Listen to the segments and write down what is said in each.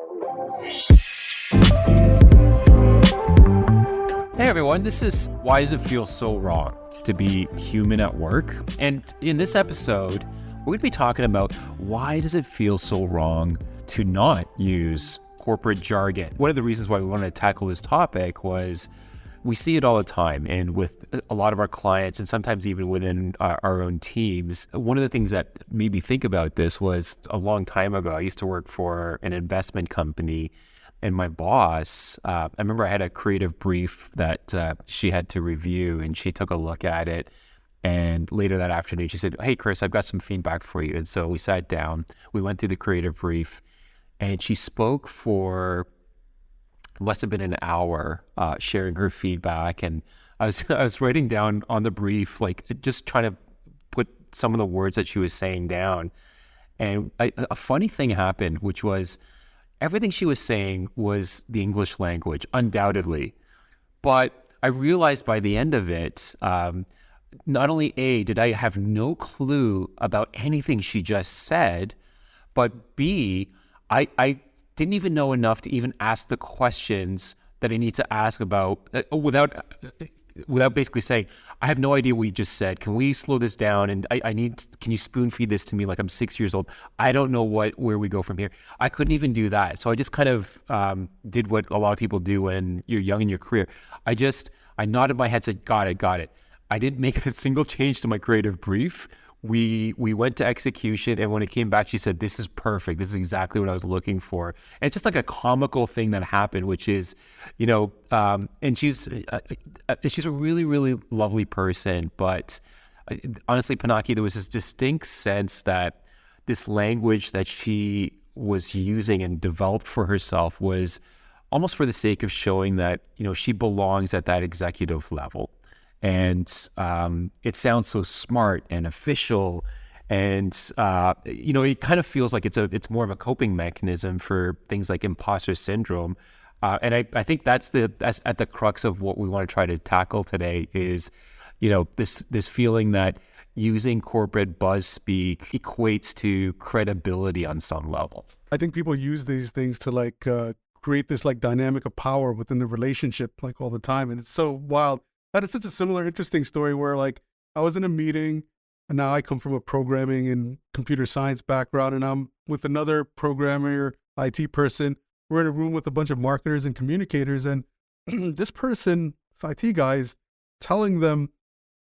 Hey everyone, this is Why Does It Feel So Wrong to Be Human at Work? And in this episode, we're going to be talking about why does it feel so wrong to not use corporate jargon. One of the reasons why we wanted to tackle this topic was we see it all the time, and with a lot of our clients and sometimes even within our own teams. One of the things that made me think about this was a long time ago, I used to work for an investment company. And my boss, I remember I had a creative brief that she had to review, and she took a look at it. And later that afternoon, she said, "Hey, Chris, I've got some feedback for you." And so we sat down, we went through the creative brief, and she spoke for, it must have been an hour, sharing her feedback. And I was writing down on the brief, like just trying to put some of the words that she was saying down. And a funny thing happened, which was, everything she was saying was the English language, undoubtedly. But I realized by the end of it, not only did I have no clue about anything she just said, but B, I didn't even know enough to even ask the questions that I need to ask about without basically saying, "I have no idea what you just said. Can we slow this down? And can you spoon feed this to me like I'm 6 years old? I don't know where we go from here." I couldn't even do that. So I just kind of did what a lot of people do when you're young in your career. I nodded my head, said, got it. I didn't make a single change to my creative brief. We went to execution, and when it came back, she said, "This is perfect. This is exactly what I was looking for." And it's just like a comical thing that happened, which is, and she's a really, really lovely person. But honestly, Pinaki, there was this distinct sense that this language that she was using and developed for herself was almost for the sake of showing that, she belongs at that executive level. And it sounds so smart and official, and it kind of feels like it's more of a coping mechanism for things like imposter syndrome. And I think that's at the crux of what we want to try to tackle today is, this feeling that using corporate buzz speak equates to credibility on some level. I think people use these things to create this dynamic of power within the relationship all the time, and it's so wild. That is such a similar, interesting story where I was in a meeting, and now I come from a programming and computer science background, and I'm with another programmer, IT person. We're in a room with a bunch of marketers and communicators, and this person, this IT guy, is telling them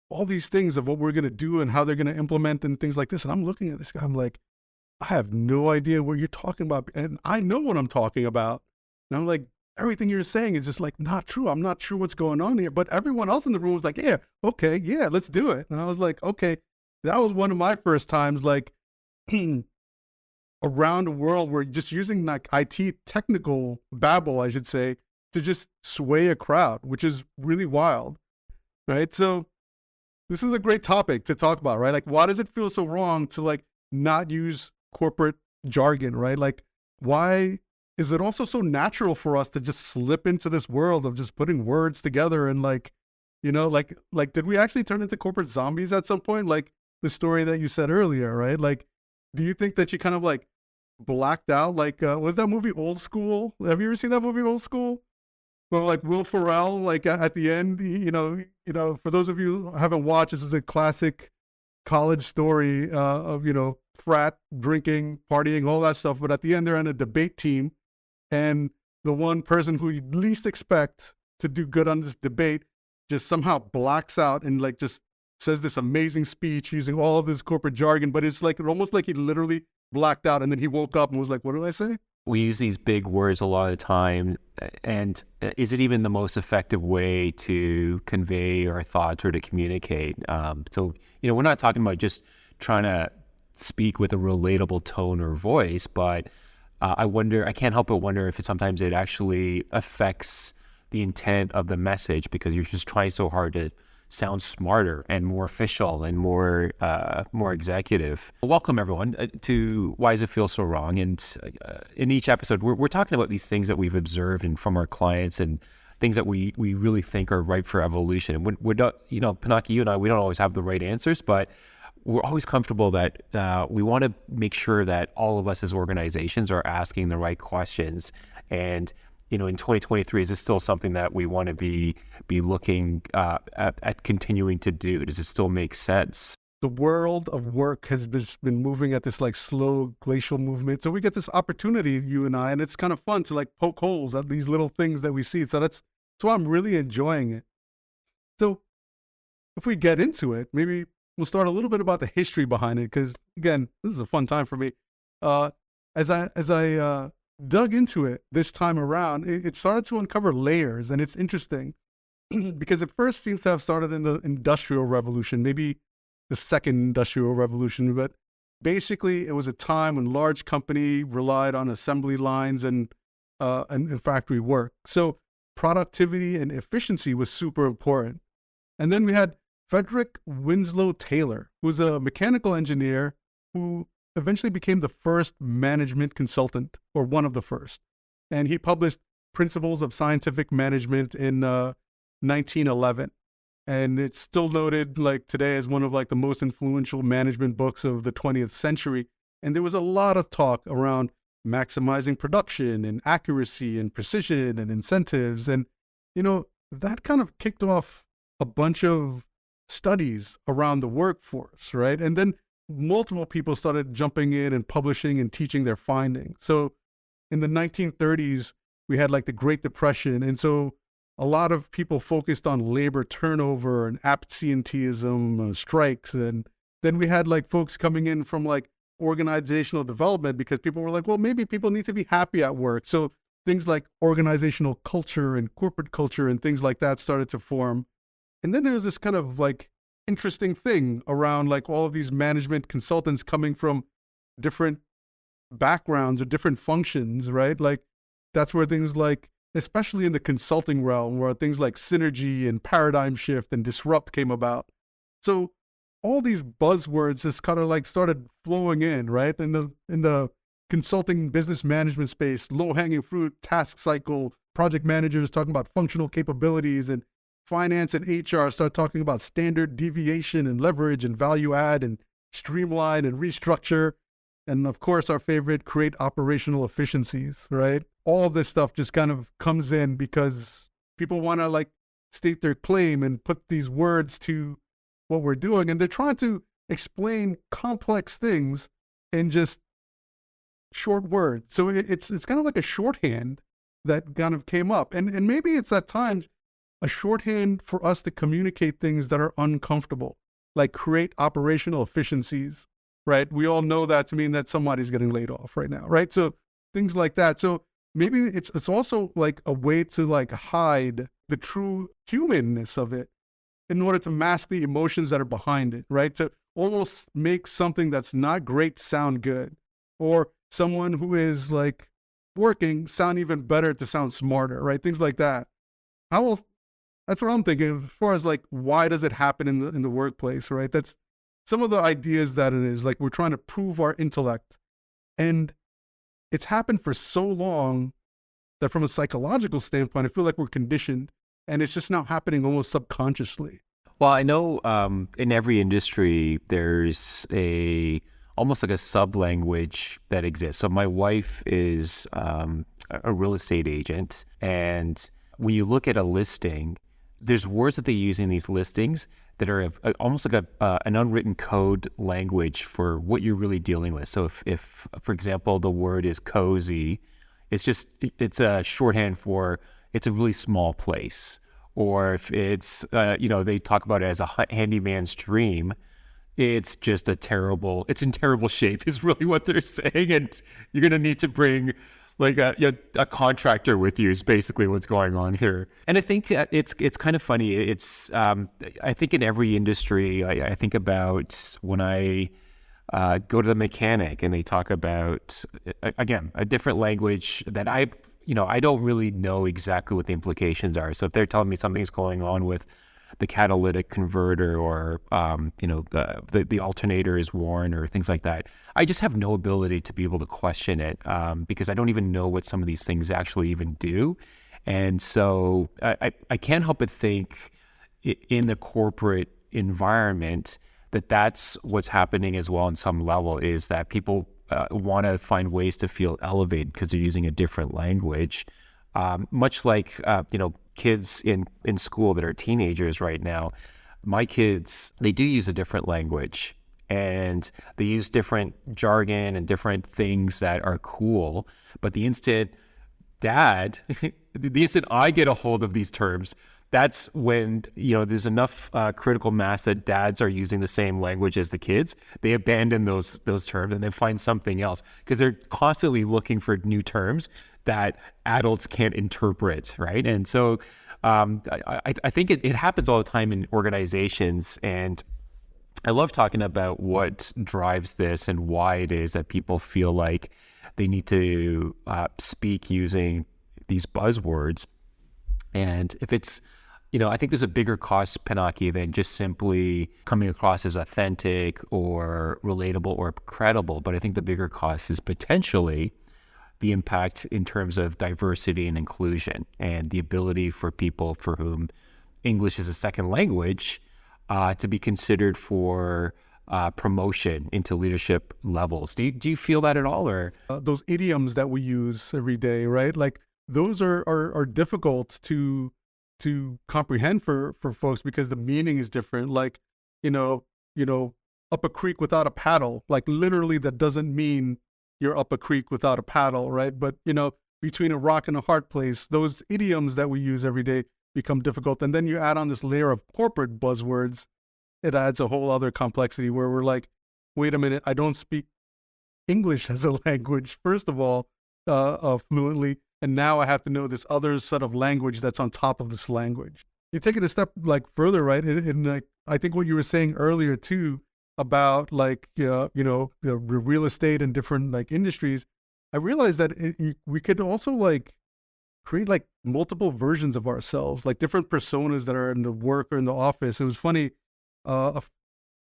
all these things of what we're going to do and how they're going to implement and things like this. And I'm looking at this guy, I'm like, I have no idea what you're talking about. And I know what I'm talking about. And I'm like, everything you're saying is just not true. I'm not sure what's going on here. But everyone else in the room was like, yeah, okay, yeah, let's do it. And I was like, okay, that was one of my first times around the world where just using IT technical babble, I should say, to just sway a crowd, which is really wild, right? So this is a great topic to talk about, right? Why does it feel so wrong to not use corporate jargon, right? Why is it also so natural for us to just slip into this world of just putting words together and did we actually turn into corporate zombies at some point? The story that you said earlier, right? Do you think that you kind of blacked out? Was that movie Old School? Have you ever seen that movie Old School? Well, Will Ferrell, at the end, for those of you who haven't watched, this is a classic college story of, frat, drinking, partying, all that stuff. But at the end, they're on a debate team. And the one person who you least expect to do good on this debate just somehow blacks out and just says this amazing speech using all of this corporate jargon. But it's almost like he literally blacked out, and then he woke up and was like, "What did I say?" We use these big words a lot of the time. And is it even the most effective way to convey our thoughts or to communicate? So, we're not talking about just trying to speak with a relatable tone or voice, but I can't help but wonder if sometimes it actually affects the intent of the message because you're just trying so hard to sound smarter and more official and more executive. Welcome everyone to Why Does It Feel So Wrong? And in each episode, we're talking about these things that we've observed and from our clients and things that we really think are ripe for evolution. And we're not, Pinaki, you and I, we don't always have the right answers, but we're always comfortable that we want to make sure that all of us as organizations are asking the right questions. And, in 2023, is this still something that we want to be looking at continuing to do? Does it still make sense? The world of work has been moving at this like slow glacial movement. So we get this opportunity, you and I, and it's kind of fun to like poke holes at these little things that we see. So that's why I'm really enjoying it. So if we get into it, maybe we'll start a little bit about the history behind it, because again, this is a fun time for me. As I dug into it this time around, it started to uncover layers, and it's interesting because it first seems to have started in the Industrial Revolution, maybe the second Industrial Revolution, but basically it was a time when large company relied on assembly lines and factory work. So productivity and efficiency was super important. And then we had Frederick Winslow Taylor, who was a mechanical engineer who eventually became the first management consultant, or one of the first. And he published Principles of Scientific Management in 1911. And it's still noted like today as one of like the most influential management books of the 20th century. And there was a lot of talk around maximizing production and accuracy and precision and incentives. And, that kind of kicked off a bunch of studies around the workforce, right? And then multiple people started jumping in and publishing and teaching their findings. So in the 1930s, we had like the Great Depression. And so a lot of people focused on labor turnover and absenteeism, strikes. And then we had like folks coming in from like organizational development, because people were like, well, maybe people need to be happy at work. So things like organizational culture and corporate culture and things like that started to form. And then there was this kind of like interesting thing around like all of these management consultants coming from different backgrounds or different functions, right? Like that's where things like, especially in the consulting realm, where things like synergy and paradigm shift and disrupt came about. So all these buzzwords just kind of like started flowing in, right? In the consulting business management space, low-hanging fruit, task cycle, project managers talking about functional capabilities, and finance and HR start talking about standard deviation and leverage and value add and streamline and restructure. And of course, our favorite, create operational efficiencies, right? All of this stuff just kind of comes in because people want to like state their claim and put these words to what we're doing. And they're trying to explain complex things in just short words. So it's kind of like a shorthand that kind of came up. And maybe it's at times a shorthand for us to communicate things that are uncomfortable, like create operational efficiencies, right? We all know that to mean that somebody's getting laid off right now, right? So things like that. So maybe it's also like a way to like hide the true humanness of it in order to mask the emotions that are behind it, right? To almost make something that's not great sound good, or someone who is like working sound even better to sound smarter, right? Things like that. That's what I'm thinking as far as like, why does it happen in the workplace, right? That's some of the ideas that it is like, we're trying to prove our intellect, and it's happened for so long that from a psychological standpoint, I feel like we're conditioned, and it's just now happening almost subconsciously. Well, I know in every industry, there's almost like a sub-language that exists. So my wife is a real estate agent, and when you look at a listing, there's words that they use in these listings that are almost like an unwritten code language for what you're really dealing with. So if for example, the word is cozy, it's a shorthand for it's a really small place. Or if it's, they talk about it as a handyman's dream, it's just it's in terrible shape is really what they're saying. And you're going to need to bring like a contractor with you is basically what's going on here. And I think it's kind of funny. It's I think in every industry, I think about when I go to the mechanic and they talk about, again, a different language that I don't really know exactly what the implications are. So if they're telling me something's going on with the catalytic converter, or the alternator is worn, or things like that, I just have no ability to be able to question it because I don't even know what some of these things actually even do. And so I can't help but think in the corporate environment that's what's happening as well on some level, is that people want to find ways to feel elevated because they're using a different language. Much like, kids in school that are teenagers right now, my kids, they do use a different language and they use different jargon and different things that are cool. But the instant the instant I get a hold of these terms, that's when, there's enough critical mass that dads are using the same language as the kids. They abandon those terms and they find something else because they're constantly looking for new terms that adults can't interpret, right? And so I think it happens all the time in organizations, and I love talking about what drives this and why it is that people feel like they need to speak using these buzzwords. And if it's, I think there's a bigger cost, Pinaki, than just simply coming across as authentic or relatable or credible. But I think the bigger cost is potentially the impact in terms of diversity and inclusion and the ability for people for whom English is a second language to be considered for promotion into leadership levels. Do you feel that at all? Or those idioms that we use every day, right? Like those are difficult to comprehend for folks because the meaning is different. Like, up a creek without a paddle, like literally that doesn't mean you're up a creek without a paddle, right? But, between a rock and a hard place, those idioms that we use every day become difficult. And then you add on this layer of corporate buzzwords, it adds a whole other complexity where we're like, wait a minute, I don't speak English as a language, first of all, fluently. And now I have to know this other set of language that's on top of this language. You take it a step further, right? And I think what you were saying earlier too about the real estate and different industries, I realized that we could also create multiple versions of ourselves, like different personas that are in the work or in the office. It was funny. A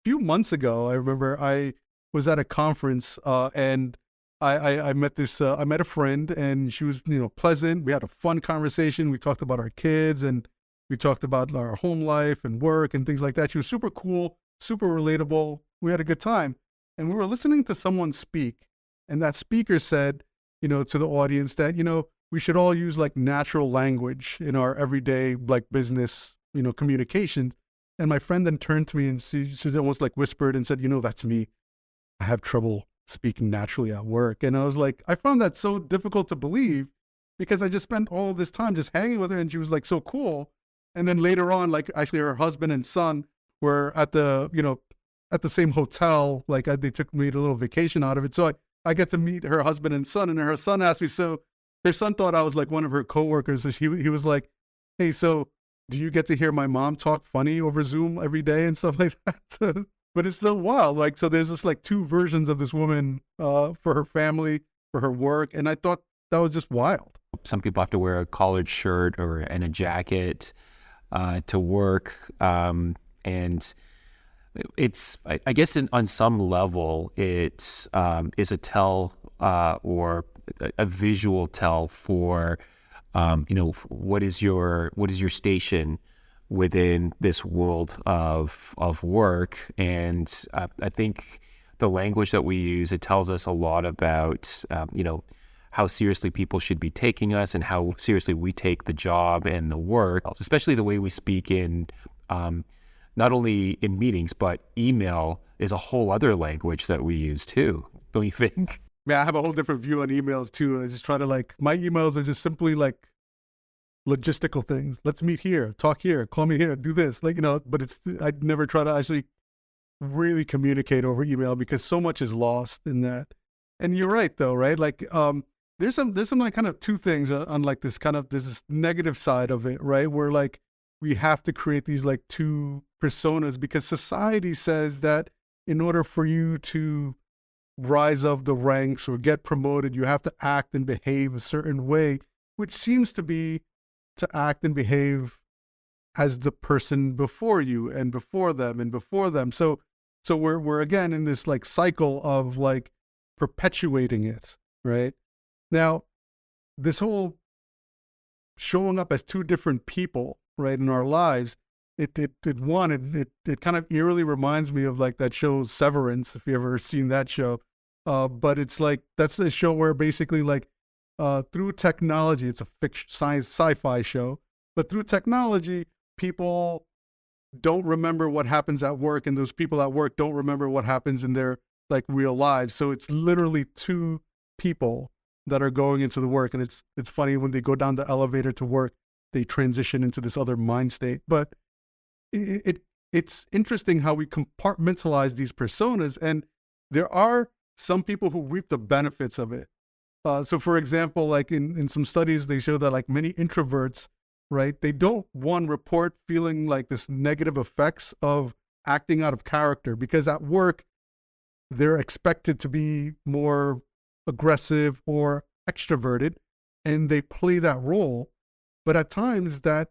few months ago, I remember I was at a conference and I met I met a friend, and she was, pleasant. We had a fun conversation. We talked about our kids and we talked about our home life and work and things like that. She was super cool, super relatable. We had a good time. And we were listening to someone speak. And that speaker said, to the audience that, we should all use natural language in our everyday business, communications. And my friend then turned to me and she almost whispered and said, that's me. I have trouble speaking naturally at work. And I was like, I found that so difficult to believe because I just spent all this time just hanging with her and she was so cool. And then later on, actually her husband and son were at the, at the same hotel. They took me to a little vacation out of it. So I get to meet her husband and son, and her son asked me, so her son thought I was one of her coworkers. So he was like, hey, so do you get to hear my mom talk funny over Zoom every day and stuff like that? But it's still wild. So there's just two versions of this woman for her family, for her work. And I thought that was just wild. Some people have to wear a collared shirt and a jacket to work. And it's, I guess on some level, it is a tell or a visual tell for, what is your station within this world of work. And I think the language that we use, it tells us a lot about, how seriously people should be taking us and how seriously we take the job and the work, especially the way we speak in, not only in meetings, but email is a whole other language that we use too. Don't you think? Yeah, I have a whole different view on emails too. I just try to my emails are just simply logistical things. Let's meet here, talk here, call me here, do this, but I never try to actually really communicate over email because so much is lost in that. And you're right though, right? There's some kind of two things on this there's this negative side of it, right? Where we have to create these two personas because society says that in order for you to rise up the ranks or get promoted, you have to act and behave a certain way, which seems to be to act and behave as the person before you and before them and before them. So we're again in this cycle of perpetuating it, right? Now, this whole showing up as two different people, right, in our lives, it kind of eerily reminds me of like that show Severance, if you ever seen that show. But it's like that's a show where basically like through technology, it's a fiction science sci-fi show, but through technology, people don't remember what happens at work, and those people at work don't remember what happens in their like real lives. So it's literally two people that are going into the work, and it's funny when they go down the elevator to work, they transition into this other mind state. But it's interesting how we compartmentalize these personas, and there are some people who reap the benefits of it. So for example, like in some studies, they show that like many introverts, right, they don't report feeling like this negative effects of acting out of character, because at work, they're expected to be more aggressive or extroverted, and they play that role. But at times that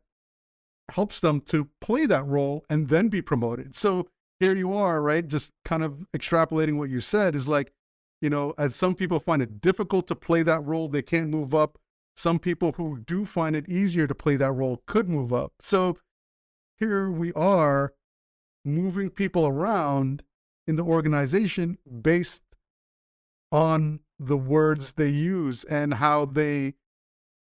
helps them to play that role and then be promoted. So here you are, right? Just kind of extrapolating what you said is like, you know, as some people find it difficult to play that role, they can't move up. Some people who do find it easier to play that role could move up. So here we are moving people around in the organization based on the words they use and how they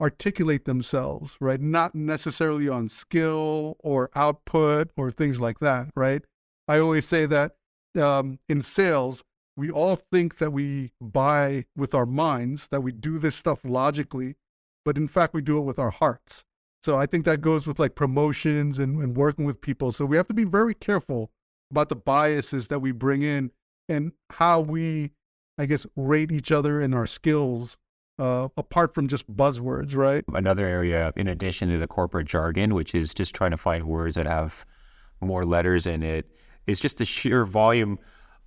articulate themselves, right? Not necessarily on skill or output or things like that, right? I always say that in sales, we all think that we buy with our minds, that we do this stuff logically, but in fact, we do it with our hearts. So I think that goes with like promotions and working with people. So we have to be very careful about the biases that we bring in and how we, I guess, rate each other and our skills apart from just buzzwords, right? Another area, in addition to the corporate jargon, which is just trying to find words that have more letters in it, is just the sheer volume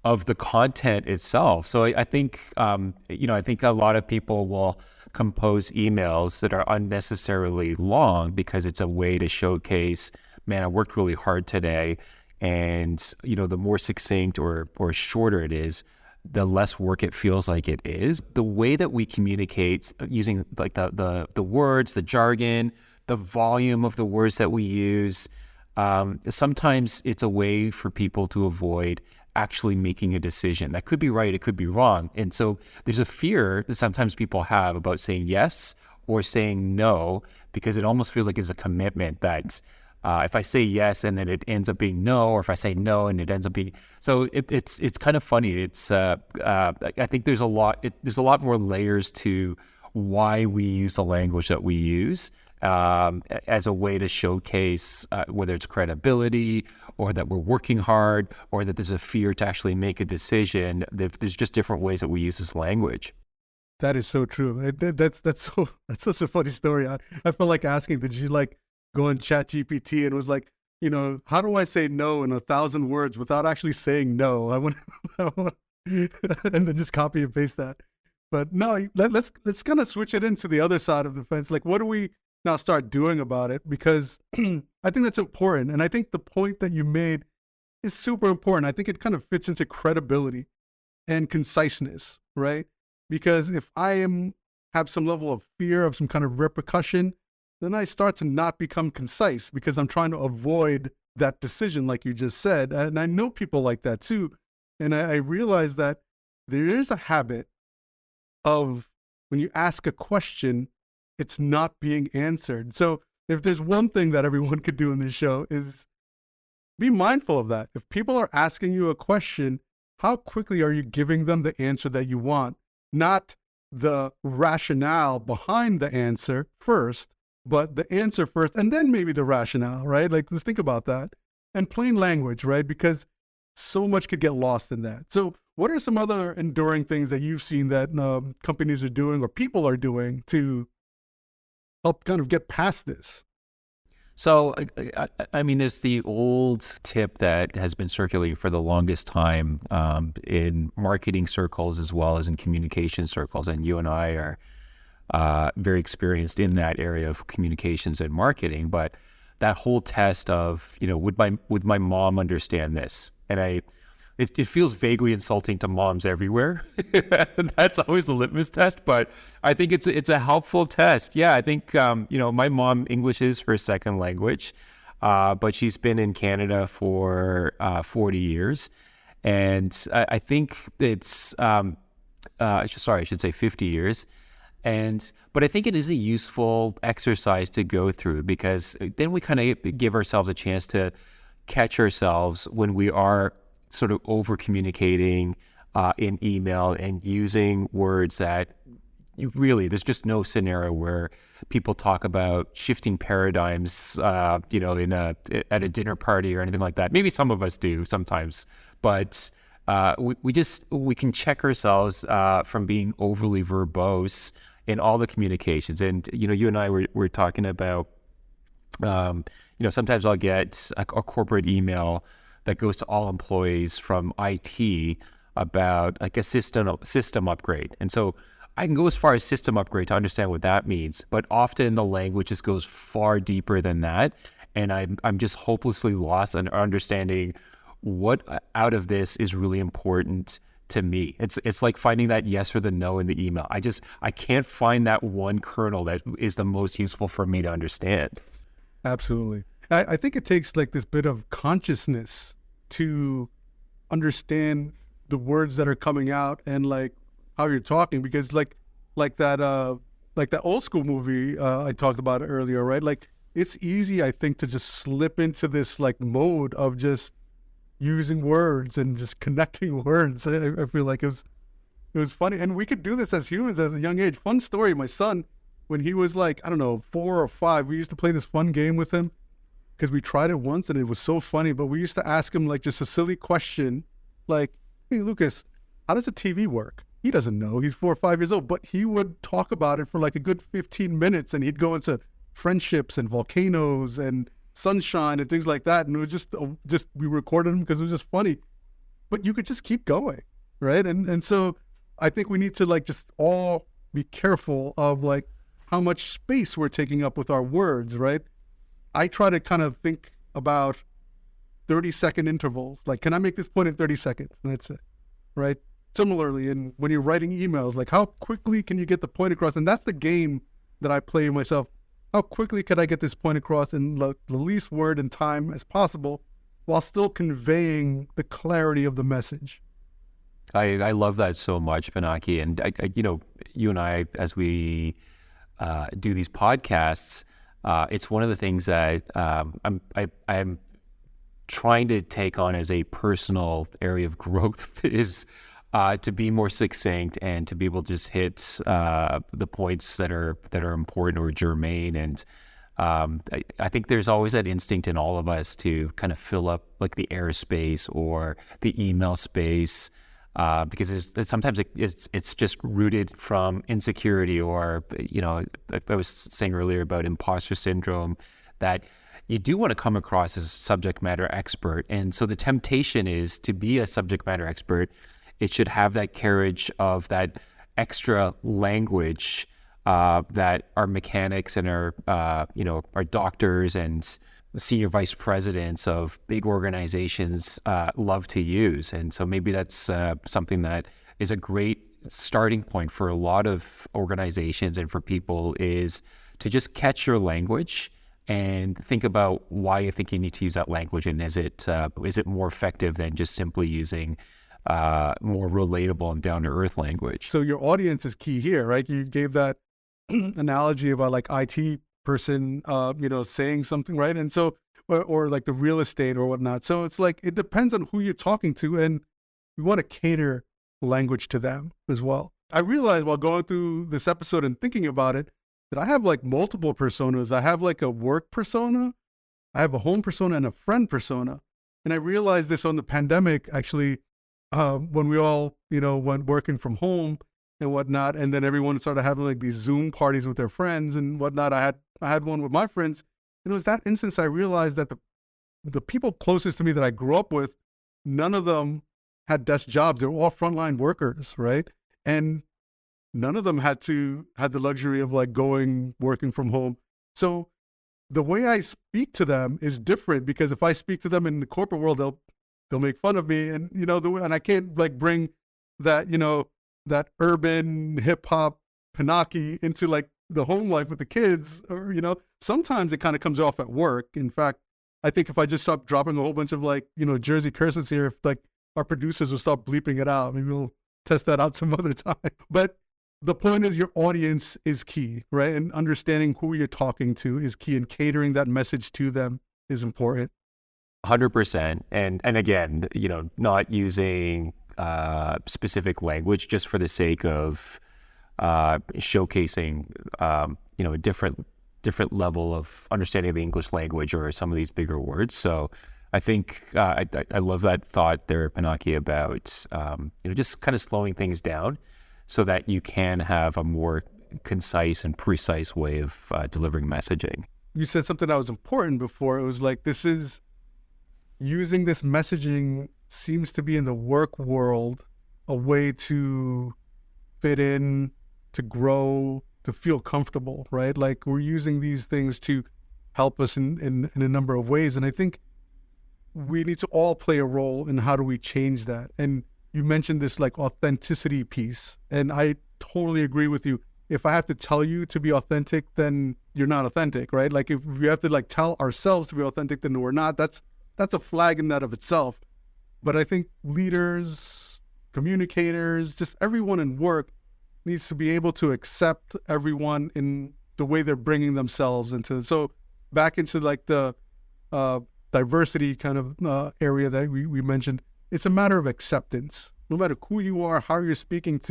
of the content itself. So I think, I think a lot of people will compose emails that are unnecessarily long because it's a way to showcase, man, I worked really hard today. And, the more succinct or shorter it is, the less work it feels like it is. The way that we communicate using like the words, the jargon, the volume of the words that we use, sometimes it's a way for people to avoid actually making a decision. That could be right, it could be wrong. And so there's a fear that sometimes people have about saying yes or saying no, because it almost feels like it's a commitment that if I say yes and then it ends up being no, or if I say no and it ends up being, so it's kind of funny. It's I think there's a lot more layers to why we use the language that we use as a way to showcase whether it's credibility or that we're working hard or that there's a fear to actually make a decision. There's just different ways that we use this language. That is so true. That's such a funny story. I felt like asking, did you like go on ChatGPT and was like, how do I say no in 1,000 words without actually saying no? I want and then just copy and paste that. But no, let's kind of switch it into the other side of the fence. Like, what do we now start doing about it? Because I think that's important. And I think the point that you made is super important. I think it kind of fits into credibility and conciseness, right? Because if I have some level of fear of some kind of repercussion, then I start to not become concise because I'm trying to avoid that decision, like you just said. And I know people like that too. And I realize that there is a habit of when you ask a question, it's not being answered. So if there's one thing that everyone could do in this show is be mindful of that. If people are asking you a question, how quickly are you giving them the answer that you want? Not the rationale behind the answer first, but the answer first, and then maybe the rationale, right? Like, let's think about that. And plain language, right? Because so much could get lost in that. So what are some other enduring things that you've seen that companies are doing or people are doing to help kind of get past this? So, I mean, there's the old tip that has been circulating for the longest time in marketing circles as well as in communication circles. And you and I are very experienced in that area of communications and marketing. But that whole test of, would my mom understand this? And it feels vaguely insulting to moms everywhere. That's always the litmus test, but I think it's a helpful test. Yeah, I think, my mom, English is her second language. but she's been in Canada for 40 years. And I think it's, I should say 50 years. But I think it is a useful exercise to go through, because then we kind of give ourselves a chance to catch ourselves when we are sort of over communicating in email and using words that there's just no scenario where people talk about shifting paradigms, at a dinner party or anything like that. Maybe some of us do sometimes, but we can check ourselves from being overly verbose in all the communications. And you and I were talking about, sometimes I'll get a corporate email that goes to all employees from IT about like a system upgrade. And so I can go as far as system upgrade to understand what that means, but often the language just goes far deeper than that. And I'm just hopelessly lost in understanding what out of this is really important to me. It's like finding that yes or the no in the email. I can't find that one kernel that is the most useful for me to understand. Absolutely. I think it takes like this bit of consciousness to understand the words that are coming out and like how you're talking, because like that old school movie I talked about earlier, right? Like it's easy, I think, to just slip into this like mode of just using words and just connecting words. I feel like it was funny, and we could do this as humans at a young age. Fun story: my son, when he was like, I don't know, 4 or 5, we used to play this fun game with him because we tried it once and it was so funny. But we used to ask him like just a silly question, like, "Hey, Lucas, how does a TV work?" He doesn't know. He's 4 or 5 years old, but he would talk about it for like a good 15 minutes, and he'd go into friendships and volcanoes and sunshine and things like that. And it was just we recorded him because it was just funny. But you could just keep going, right? And so I think we need to like just all be careful of like how much space we're taking up with our words, right? I try to kind of think about 30-second intervals. Like, can I make this point in 30 seconds? And that's it, right? Similarly, when you're writing emails, like how quickly can you get the point across? And that's the game that I play myself. How quickly could I get this point across in the least word and time as possible while still conveying the clarity of the message? I love that so much, Pinaki. And you and I, as we do these podcasts, it's one of the things that I'm trying to take on as a personal area of growth is to be more succinct and to be able to just hit the points that are important or germane. And I think there's always that instinct in all of us to kind of fill up like the airspace or the email space, because sometimes it's just rooted from insecurity, or I was saying earlier about imposter syndrome, that you do want to come across as a subject matter expert. And so the temptation is to be a subject matter expert. It should have that carriage of that extra language that our mechanics and our doctors and senior vice presidents of big organizations love to use. And so maybe that's something that is a great starting point for a lot of organizations and for people, is to just catch your language and think about why you think you need to use that language, and is it more effective than just simply using more relatable and down-to-earth language. So your audience is key here, right? You gave that analogy about like IT person, saying something, right? And so, or like the real estate or whatnot. So it's like, it depends on who you're talking to, and we want to cater language to them as well. I realized while going through this episode and thinking about it, that I have like multiple personas. I have like a work persona, I have a home persona, and a friend persona. And I realized this on the pandemic, actually, when we all, went working from home and whatnot, and then everyone started having like these Zoom parties with their friends and whatnot. I had one with my friends, and it was that instance I realized that the people closest to me that I grew up with, none of them had desk jobs. They were all frontline workers, right? And none of them had the luxury of like working from home. So the way I speak to them is different, because if I speak to them in the corporate world, they'll make fun of me, and and I can't like bring that that urban hip hop Pinaki into like the home life with the kids, or sometimes it kind of comes off at work. In fact, I think if I just stop dropping a whole bunch of like, Jersey curses here, if like our producers will stop bleeping it out, maybe we'll test that out some other time. But the point is your audience is key, right? And understanding who you're talking to is key, and catering that message to them is important. 100%. And again, not using specific language just for the sake of showcasing, a different level of understanding of the English language or some of these bigger words. So I think I love that thought there, Pinaki, about just kind of slowing things down so that you can have a more concise and precise way of delivering messaging. You said something that was important before. It was like, using this messaging seems to be in the work world a way to fit in, to grow, to feel comfortable, right? Like we're using these things to help us in a number of ways. And I think we need to all play a role in how do we change that. And you mentioned this like authenticity piece, and I totally agree with you. If I have to tell you to be authentic, then you're not authentic, right? Like if we have to like tell ourselves to be authentic, then we're not. That's a flag in that of itself. But I think leaders, communicators, just everyone in work needs to be able to accept everyone in the way they're bringing themselves into. So back into like the diversity kind of area that we mentioned, it's a matter of acceptance. No matter who you are, how you're speaking,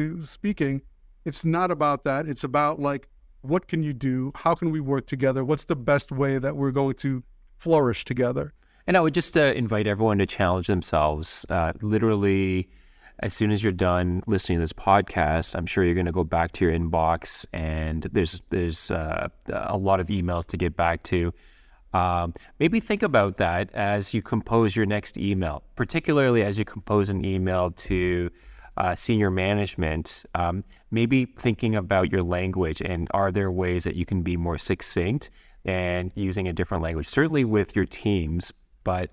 it's not about that. It's about like, what can you do? How can we work together? What's the best way that we're going to flourish together? And I would just invite everyone to challenge themselves. Literally, as soon as you're done listening to this podcast, I'm sure you're going to go back to your inbox, and there's a lot of emails to get back to. Maybe think about that as you compose your next email, particularly as you compose an email to senior management. Maybe thinking about your language, and are there ways that you can be more succinct and using a different language, certainly with your teams, but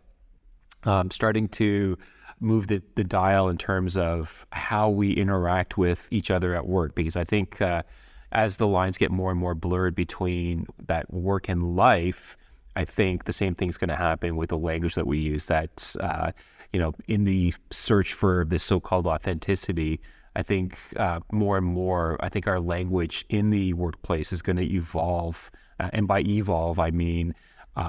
starting to move the dial in terms of how we interact with each other at work. Because I think as the lines get more and more blurred between that work and life, I think the same thing's going to happen with the language that we use. That's, in the search for this so-called authenticity, I think more and more, I think our language in the workplace is going to evolve. And by evolve, I mean,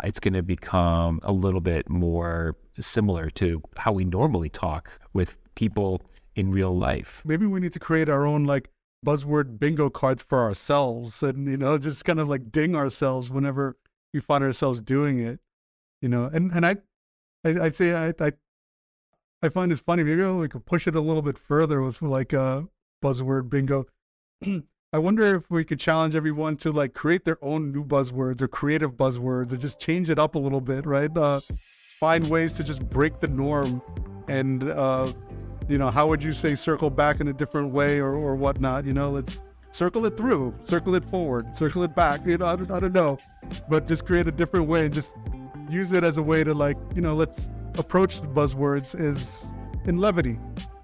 it's going to become a little bit more similar to how we normally talk with people in real life. Maybe we need to create our own like buzzword bingo cards for ourselves, and just kind of like ding ourselves whenever we find ourselves doing it, And I'd say I find this funny. Maybe we could push it a little bit further with like a buzzword bingo. I wonder if we could challenge everyone to like create their own new buzzwords or creative buzzwords, or just change it up a little bit, right? Find ways to just break the norm, and how would you say circle back in a different way or whatnot? Let's circle it through, circle it forward, circle it back. I don't know, but just create a different way and just use it as a way to like, let's approach the buzzwords as in levity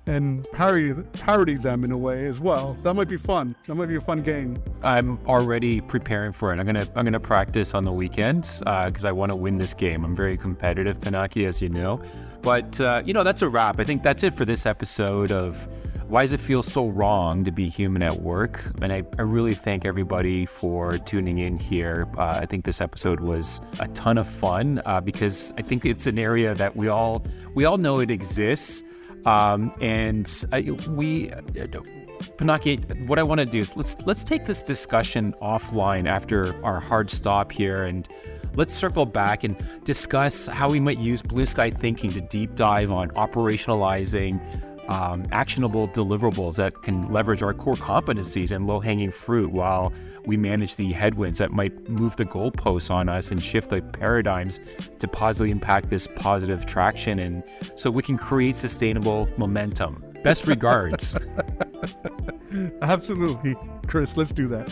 and parody them in a way as well. That might be fun. That might be a fun game. I'm already preparing for it. I'm gonna practice on the weekends because I want to win this game. I'm very competitive, Pinaki, as you know. But that's a wrap. I think that's it for this episode of Why Does It Feel So Wrong to Be Human at Work? And I really thank everybody for tuning in here. I think this episode was a ton of fun because I think it's an area that we all know it exists. Pinaki, what I want to do is let's take this discussion offline after our hard stop here, and let's circle back and discuss how we might use blue sky thinking to deep dive on operationalizing actionable deliverables that can leverage our core competencies and low-hanging fruit while we manage the headwinds that might move the goalposts on us and shift the paradigms to positively impact this positive traction, and so we can create sustainable momentum. Best regards. Absolutely, Chris, let's do that.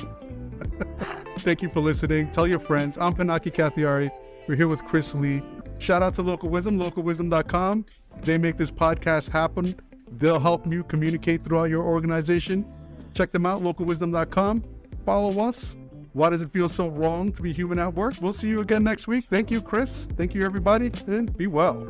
Thank you for listening. Tell your friends. I'm Pinaki Kathiari. We're here with Chris Lee. Shout out to Local Wisdom, localwisdom.com. They make this podcast happen. They'll help you communicate throughout your organization. Check them out, localwisdom.com. Follow us. Why does it feel so wrong to be human at work? We'll see you again next week. Thank you, Chris. Thank you, everybody, and be well.